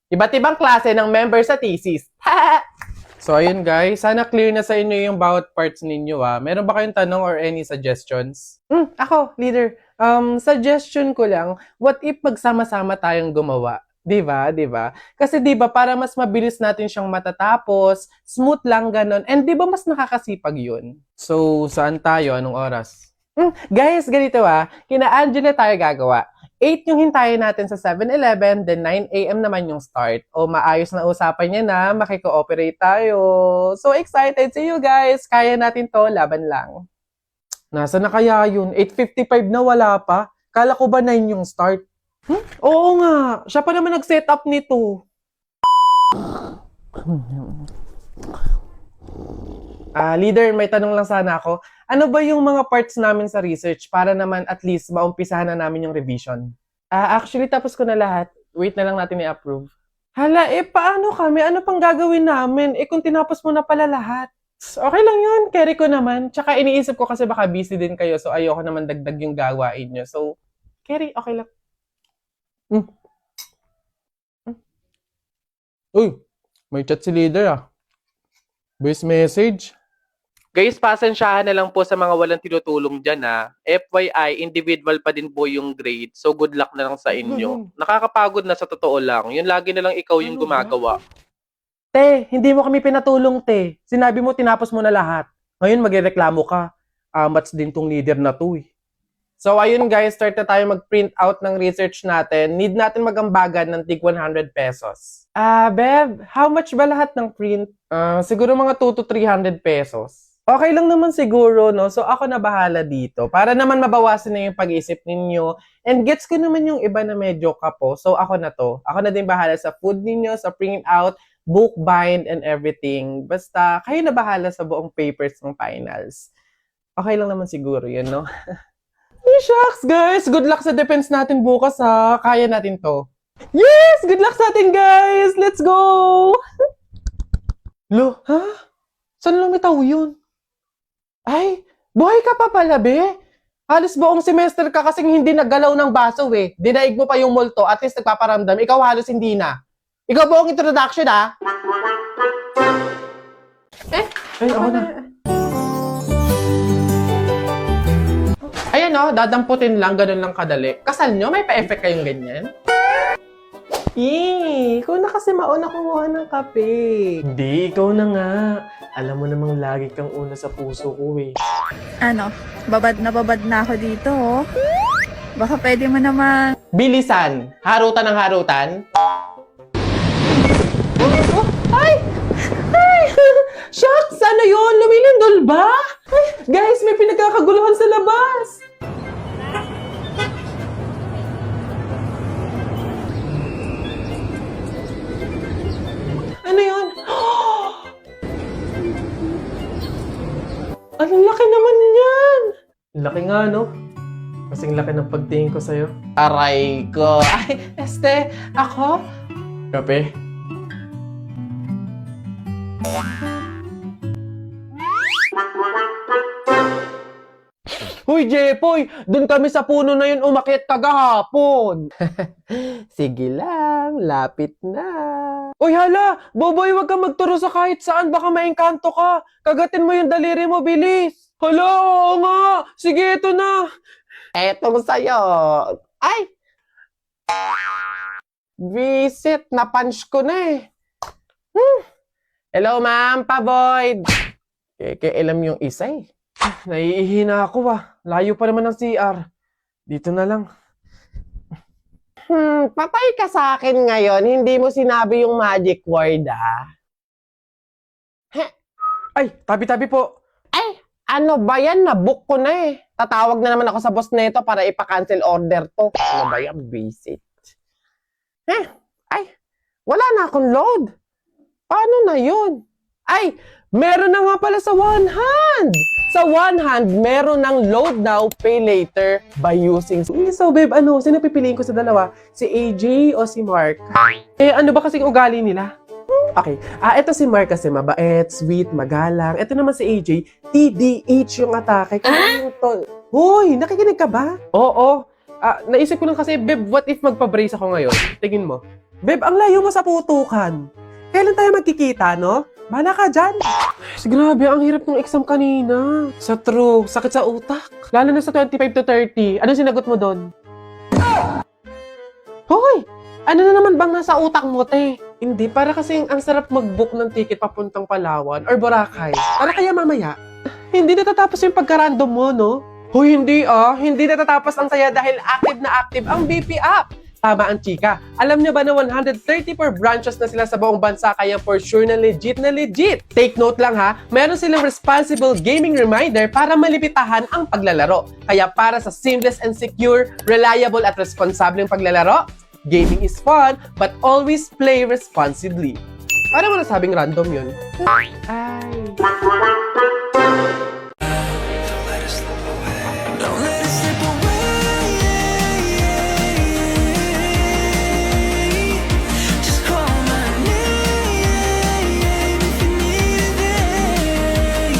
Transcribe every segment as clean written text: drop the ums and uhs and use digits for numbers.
Iba't ibang klase ng member sa thesis. So, ayun guys. Sana clear na sa inyo yung bawat parts ninyo Meron ba kayong tanong or any suggestions? Ako, leader. Suggestion ko lang, what if magsama-sama tayong gumawa? 'Di ba? 'Di ba? Kasi 'di ba para mas mabilis natin siyang matatapos, smooth lang ganon. And 'di ba mas nakakasipag 'yun? So, saan tayo? Anong oras? Guys, ganito kina Angela tayo gagawa. 8 yung hintayin natin sa 7-Eleven, then 9 a.m. naman yung start. O maayos na usapan niya na, makiko-operate tayo. So excited! See you guys! Kaya natin to, laban lang. Nasa na kaya yun? 8:55 na wala pa? Kala ko ba 9 yung start? Oo nga, siya pa naman nag-set up nito. Leader, may tanong lang sana ako. Ano ba yung mga parts namin sa research para naman at least maumpisahan na namin yung revision? Actually, tapos ko na lahat. Wait na lang natin i-approve. Hala, paano kami? Ano pang gagawin namin? Kung tinapos mo na pala lahat. Okay lang yun, carry ko naman. Tsaka iniisip ko kasi baka busy din kayo, so ayoko naman dagdag yung gawain nyo. So, carry, okay lang. Uy, may chat si leader Voice message. Guys, pasensyahan na lang po sa mga walang tinutulong dyan FYI, individual pa din po yung grade. So, good luck na lang sa inyo. Nakakapagod na sa totoo lang. Yun lagi na lang ikaw yung gumagawa. Te, hindi mo kami pinatulong, te. Sinabi mo, tinapos mo na lahat. Ngayon, magreklamo ka. Amats din tong leader na to So, ayun guys, start na tayo mag-print out ng research natin. Need natin magambagan ng tig 100 pesos. Bev, how much ba lahat ng print? Siguro mga 2 to 300 pesos. Okay lang naman siguro, no? So, ako na bahala dito. Para naman mabawasan na yung pag-isip ninyo. And gets ko naman yung iba na medyo kapo. So, ako na to. Ako na din bahala sa food ninyo, sa print out, book bind, and everything. Basta, kayo na bahala sa buong papers ng finals. Okay lang naman siguro yun, no? Hey, shucks, guys! Good luck sa defense natin bukas, Kaya natin to. Yes! Good luck sa atin, guys! Let's go! Lo, Saan lumitaw yun? Ay, buhay ka pa pala, be. Halos buong semester ka kasing hindi naggalaw ng baso, Dinaig mo pa yung multo, at least nagpaparamdam. Ikaw halos hindi na. Ikaw buong introduction, Ay, ako na. Ayan, dadamputin lang, ganun lang kadali. Kasal nyo, may pa-effect kayong ganyan? Ikaw na kasi mauna kumuha ng kape. Hindi, ikaw na nga. Alam mo namang lagi kang una sa puso ko, Ano, babad na ako dito, Baka pwede mo naman... Bilisan! Harutan ng harutan? Ay! Ay! Shucks! Ano yun? Lumilindol ba? Ay, guys, may pinagkakaguluhan sa labas! Ano yun? Ang laki naman yan! Laki nga, no? Kasing laki ng pagtingin ko sa'yo. Aray ko! Ay, ako? Kape? Huy, Jepoy! Doon kami sa puno na yun umakyat kagahapon! Sige lang, lapit na. Uy, hala! Boboy, wag kang magturo sa kahit saan, baka maengkanto ka. Kagatin mo yung daliri mo, bilis. Hala, oo nga. Sige, ito na. Etong sa'yo. Ay! Visit, na-punch ko na Hello, ma'am, pa-void. Kailam yung isa Naiihina ako Layo pa naman ng CR. Dito na lang. Patay ka sa akin ngayon. Hindi mo sinabi yung magic word, Ay, tabi-tabi po. Ay, ano ba yan? Nabook ko na Tatawag na naman ako sa boss nito para ipa-cancel order to. Ano ba yan? Visit. Ay, wala na akong load. Paano na yun? Ay, meron na nga pala sa One Hand. Sa One Hand, meron ng load now, pay later by using... So, babe, sino pipiliin ko sa dalawa? Si AJ o si Mark? Ano ba kasing ugali nila? Okay. Ito si Mark kasi mabait, sweet, magalang. Ito naman si AJ, TDH yung atake. Kaya yung to... Hoy, nakikinig ka ba? Oo. Naisip ko lang kasi, babe, what if magpa-brace ako ngayon? Tingin mo. Beb, ang layo mo sa putukan. Kailan tayo magkikita, no? Bahala ka dyan. Grabe, ang hirap ng exam kanina. Sa true, sakit sa utak. Lalo na sa 25 to 30. Ano sinagot mo doon? Hoy! Ano na naman bang nasa utak mo, te? Hindi, para kasing ang sarap mag-book ng ticket papuntang Palawan or Boracay. Para kaya mamaya, hindi natatapos yung pagka-random mo, no? Hoy, hindi Hindi natatapos ang saya dahil active na active ang BP app. Tama ang chika. Alam niyo ba na 134 branches na sila sa buong bansa kaya for sure na legit na legit. Take note lang ha, meron silang responsible gaming reminder para malipitahan ang paglalaro. Kaya para sa seamless and secure, reliable at responsableng paglalaro, gaming is fun but always play responsibly. Para mo nasabing random yun? Ay. Don't let it slip away. Just call my name if you need it.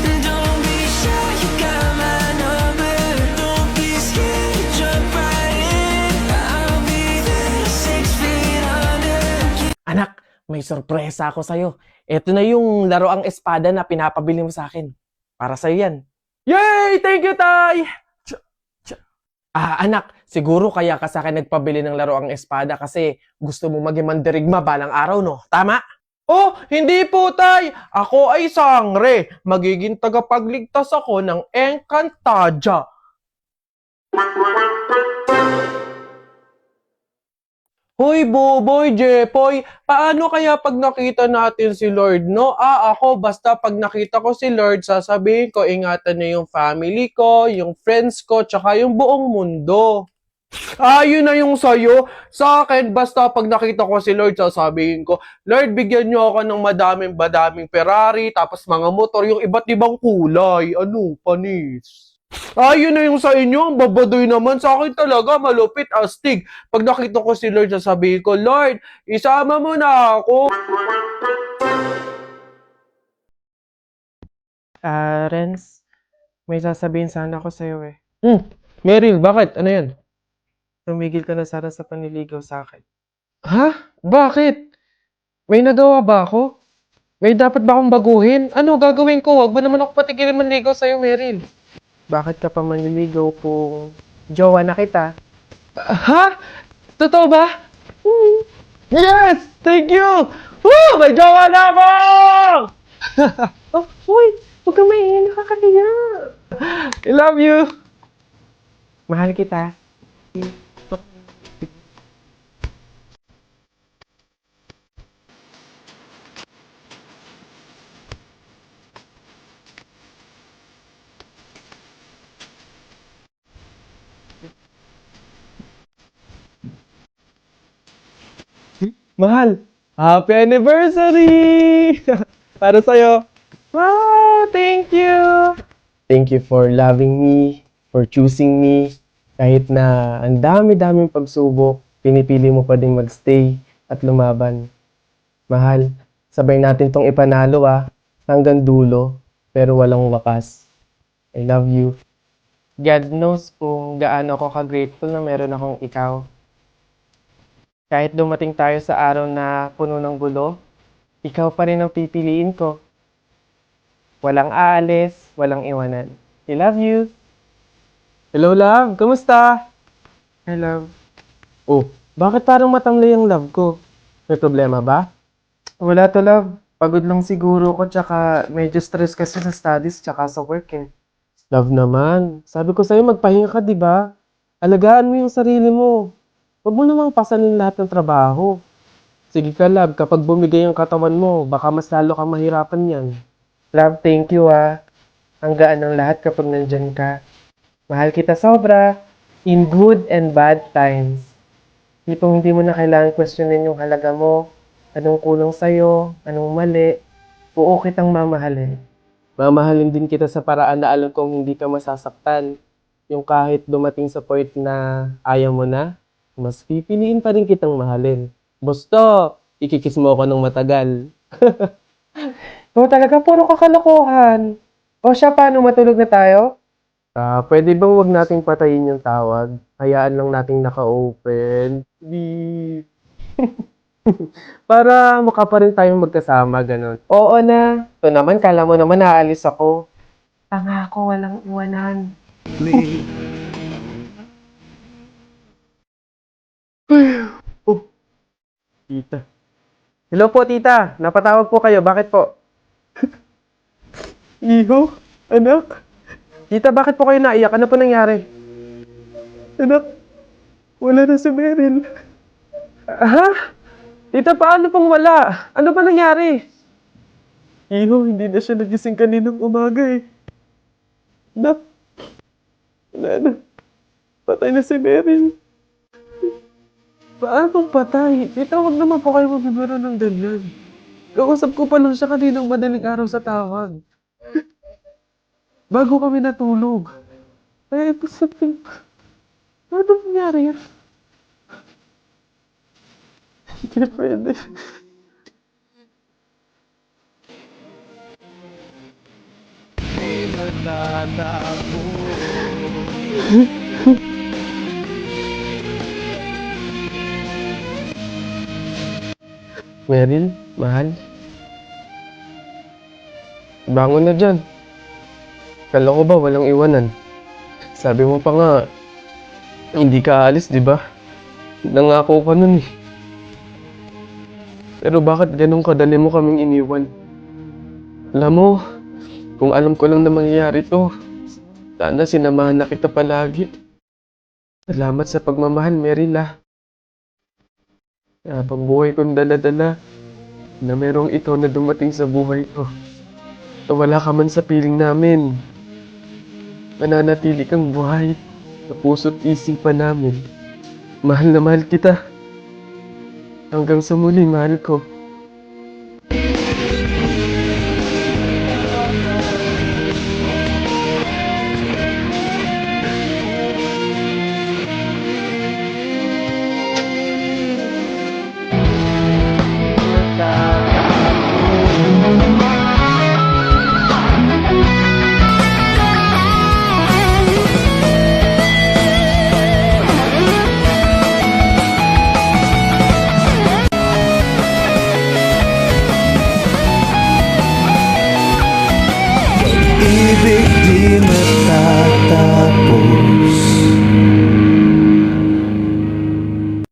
And don't be shy, you got my number. Don't be scared, jump right in. I'll be there 6 feet under. Anak, may sorpresa ako sa'yo. Ito na yung laroang espada na pinapabili mo sa akin. Para sa'yo yan. Yay! Thank you, Tay! Anak, siguro kaya ka sa akin nagpabili ng laroang espada kasi gusto mo maging mandirigma balang araw, no? Tama? Oh, hindi po, Tay! Ako ay sangre. Magiging tagapagligtas ako ng Encantadia. Hoy, Boboy, Jepoy, paano kaya pag nakita natin si Lord, no? Ako, basta pag nakita ko si Lord, sasabihin ko, ingatan niya yung family ko, yung friends ko, tsaka yung buong mundo. Yun na yung sayo. Sa akin, basta pag nakita ko si Lord, sasabihin ko, Lord, bigyan niyo ako ng madaming Ferrari, tapos mga motor, yung iba't ibang kulay. Ano, panis? Yun na yung sa inyo. Ang babadoy naman. Sa akin talaga, malupit, astig. Pag nakita ko si Lord, sasabihin ko, Lord, isama mo na ako. Renz, may sasabihin sana ako sa'yo eh. Meryl, bakit? Ano yan? Tumigil ka na sana sa panliligaw sa akin. Ha? Bakit? May nagawa ba ako? May dapat ba akong baguhin? Ano gagawin ko? Huwag ba naman ako patigilin manligaw sa'yo, Meryl? Bakit ka pa manliligaw kung jowa na kita? Ha? Totoo ba? Yes! Thank you! Woo! May jowa na ako! Uy! Huwag kang maingay, nakakahiya. I love you! Mahal kita. Mahal, happy anniversary! Para sa'yo. Wow, thank you! Thank you for loving me, for choosing me. Kahit na ang dami-daming pagsubok, pinipili mo pa ding magstay at lumaban. Mahal, sabay natin tong ipanalo hanggang dulo, pero walang wakas. I love you. God knows kung gaano ako ka-grateful na meron akong ikaw. Kahit dumating tayo sa araw na puno ng gulo, ikaw pa rin ang pipiliin ko. Walang aalis, walang iwanan. I love you. Hello, love. Kamusta? Hi, love. Oh, bakit parang matamlay ang love ko? May problema ba? Wala to, love. Pagod lang siguro ko, tsaka medyo stress kasi sa studies, tsaka sa work eh. Love naman. Sabi ko sa'yo, magpahinga ka, di ba? Alagaan mo yung sarili mo. Huwag mo namang pasanin lahat ng trabaho. Sige ka, love. Kapag bumigay ang katawan mo, baka mas lalo kang mahirapan yan. Love, thank you Ang gaan ng lahat kapag nandyan ka. Mahal kita sobra. In good and bad times. Tipong hindi mo na kailangan questionin yung halaga mo. Anong kulang sa'yo? Anong mali? Buo kitang mamahalin. Mamahalin din kita sa paraan na alam kong hindi ka masasaktan. Yung kahit dumating sa point na ayaw mo na, mas pipiliin pa rin kitang mahalin. Basta, ikikis mo ako ng matagal. Talaga, puro kakalokohan. O siya, paano matulog na tayo? Pwede ba wag nating patayin yung tawag? Hayaan lang nating naka-open. Please. Para mukha pa rin tayong magkasama, ganun. Oo na. Ito naman, kala mo naman naalis ako. Tanga ako, walang iwanan. Oh, tita. Hello po, tita. Napatawag po kayo. Bakit po? Iho? Anak? Tita, bakit po kayo naiyak? Ano po nangyari? Anak, wala na si Meryl. Ha? Tita, paano pong wala? Ano ba nangyari? Iho, hindi na siya nagising kaninang umaga eh. Anak, wala na. Patay na si Meryl. Paano patay? Tita, wag naman po kayo magbibiro ng ganyan. Kausap ko pa lang siya kaninang madaling araw sa tawag. Bago kami natulog. Kaya ito sabi, ano nangyari yan? Hindi pwede. Meryl, mahal. Bangon na dyan. Kala ko ba walang iwanan? Sabi mo pa nga, hindi ka aalis, di ba? Nangako ka nun eh. Pero bakit ganun kadali mo kaming iniwan? Alam mo, kung alam ko lang na mangyayari to, sana sinamahan na kita palagi. Salamat sa pagmamahal, Meryl ah. Habang buhay kong dala-dala, na merong ito na dumating sa buhay ko. Na wala ka man sa piling namin. Mananatili kang buhay sa puso't isipan namin. Mahal na mahal kita. Hanggang sa muli, mahal ko.